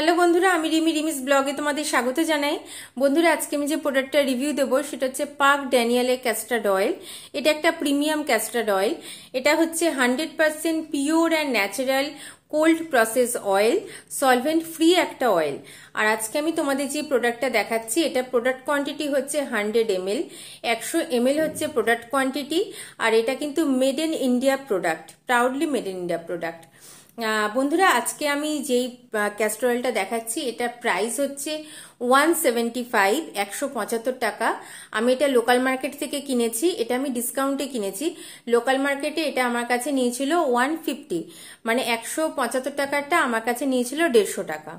Hello বন্ধুরা, আমি রিমিস ব্লগে তোমাদের স্বাগত জানাই। বন্ধুরা, আজকে আমি যে প্রোডাক্টটা রিভিউ দেবো সেটা হচ্ছে পার্ক ড্যানিয়েলের ক্যাস্টার্ড অয়েল। এটা একটা প্রিমিয়াম ক্যাস্টার্ড অয়েল। এটা হচ্ছে 100% pure and natural cold process oil, solvent free একটা অয়েল। আর আজকে আমি তোমাদের যে প্রোডাক্টটা দেখাচ্ছি, এটা প্রোডাক্ট কোয়ান্টিটি হচ্ছে 100 ml, 100 ml হচ্ছে প্রোডাক্ট কোয়ান্টিটি। আর এটা কিন্তু made in India product, proudly made in India product. বন্ধুরা, আজকে আমি যেই ক্যাস্টর অয়েলটা দেখাচ্ছি এটা প্রাইস হচ্ছে 175, 175 টাকা। আমি এটা লোকাল মার্কেট থেকে কিনেছি, এটা আমি ডিসকাউন্টে কিনেছি। লোকাল মার্কেটে এটা আমার কাছে নিয়েছিল 150, মানে 175 টাকাটা আমার কাছে নিয়েছিল 150 টাকা।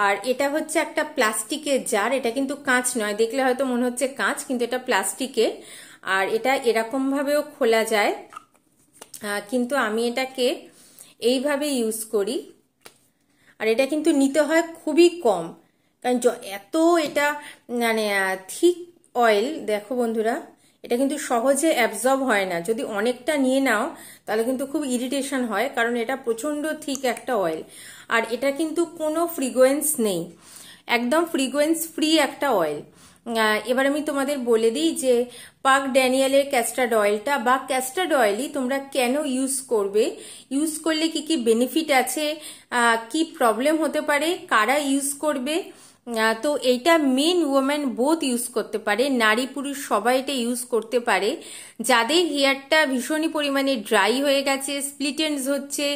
আর এটা হচ্ছে একটা প্লাস্টিকের জার, এটা কিন্তু কাঁচ নয়, দেখলে হয়তো মনে হচ্ছে কাঁচ, কিন্তু এটা প্লাস্টিকের। আর এটা এরকম ভাবেও খোলা যায়, কিন্তু আমি এটাকে এইভাবে ইউজ করি। আর এটা কিন্তু নিতে হয় খুবই কম, কারণ এত এটা মানে থিক অয়েল। দেখো বন্ধুরা, এটা কিন্তু সহজে অ্যাবজর্ব হয় না। যদি অনেকটা নিয়ে নাও তাহলে কিন্তু খুব ইরিটেশন হয়, কারণ এটা প্রচন্ড থিক একটা অয়েল। আর এটা কিন্তু কোনো ফ্রিগোয়েন্স নেই, একদম ফ্রিগোয়েন্স ফ্রি একটা অয়েল। এবার আমি তোমাদের বলে দিই যে পার্ক ড্যানিয়েলের ক্যাস্টার্ড অয়েলটা বা ক্যাস্টার্ড অয়েলই তোমরা কেন ইউজ করবে, ইউজ করলে কি কি বেনিফিট আছে, কি প্রবলেম হতে পারে, কারা ইউজ করবে। তো এইটা মেন ওমেন বোথ ইউজ করতে পারে, নারী পুরুষ সবাই এটা ইউজ করতে পারে। যাদের হেয়ারটা ভীষণই পরিমাণে ড্রাই হয়ে গেছে, স্প্লিট এন্ডস হচ্ছে,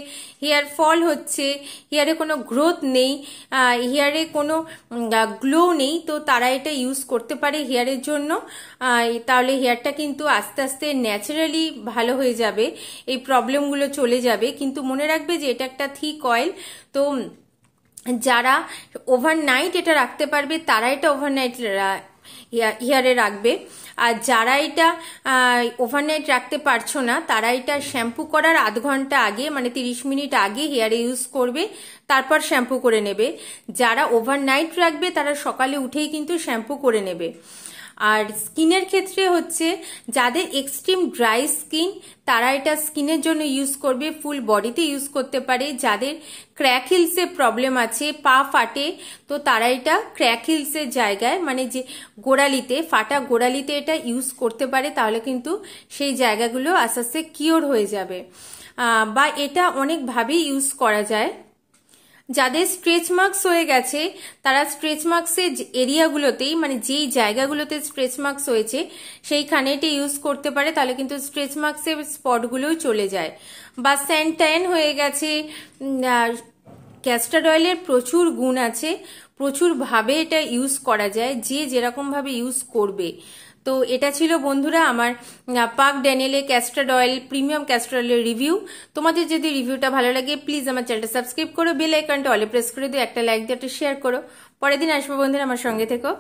হেয়ার ফল হচ্ছে, হেয়ারে কোনো গ্রোথ নেই, হেয়ারে কোনো গ্লো নেই, তো তারা এটা ইউজ করতে পারে হেয়ারের জন্য। তাহলে হেয়ারটা কিন্তু আস্তে আস্তে ন্যাচারালি ভালো হয়ে যাবে, এই প্রবলেমগুলো চলে যাবে। কিন্তু মনে রাখবে যে এটা একটা থিক অয়েল, তো যারা ওভারনাইট এটা রাখতে পারবে তারা এটা ওভারনাইট হেয়ারে রাখবে। আর যারা এটা ওভারনাইট রাখতে পারছো না তারা এটা শ্যাম্পু করার আধ ঘন্টা আগে, মানে 30 মিনিট আগে হেয়ারে ইউজ করবে, তারপর শ্যাম্পু করে নেবে। যারা ওভারনাইট রাখবে তারা সকালে উঠেই কিন্তু শ্যাম্পু করে নেবে। আর স্কিনের ক্ষেত্রে হচ্ছে যাদের এক্সট্রিম ড্রাই স্কিন তারা এটা স্কিনের জন্য ইউজ করবে, ফুল বডিতে ইউজ করতে পারে। যাদের ক্র্যাক হিলসে প্রবলেম আছে, পা ফাটে, তো তারা এটা ক্র্যাক হিলসের জায়গায়, মানে যে গোড়ালিতে, ফাটা গোড়ালিতে এটা ইউজ করতে পারে, তাহলে কিন্তু সেই জায়গাগুলো আস্তে আস্তে কিওর হয়ে যাবে। বা এটা অনেকভাবেই ইউজ করা যায়। যাদের স্ট্রেচ মার্কস হয়ে গেছে তারা স্ট্রেচ মার্কসের এরিয়াগুলোতেই, মানে যেই জায়গাগুলোতে স্ট্রেচ মার্কস হয়েছে সেইখানে এটা ইউজ করতে পারে, তাহলে কিন্তু স্ট্রেচ মার্কসের স্পটগুলোও চলে যায়। বা স্যান ট্যান হয়ে গেছে, ক্যাস্টার অয়েলের প্রচুর গুণ আছে, প্রচুর ভাবে এটা ইউজ করা যায়, যে যেরকম ভাবে ইউজ করবে। তো এটা ছিল বন্ধুরা আমার পার্ক ড্যানিয়েলের ক্যাস্টার্ড অয়েল, প্রিমিয়াম ক্যাস্টার অয়েলের রিভিউ। তোমাদের যদি রিভিউটা ভালো লাগে প্লিজ আমার চ্যানেলটা সাবস্ক্রাইব করো, বেল আইকনটা অলে প্রেস করে দিও, একটা লাইক দিয়ে একটা শেয়ার করো। পরের দিন আসবো বন্ধুরা, আমার সঙ্গে থেকো।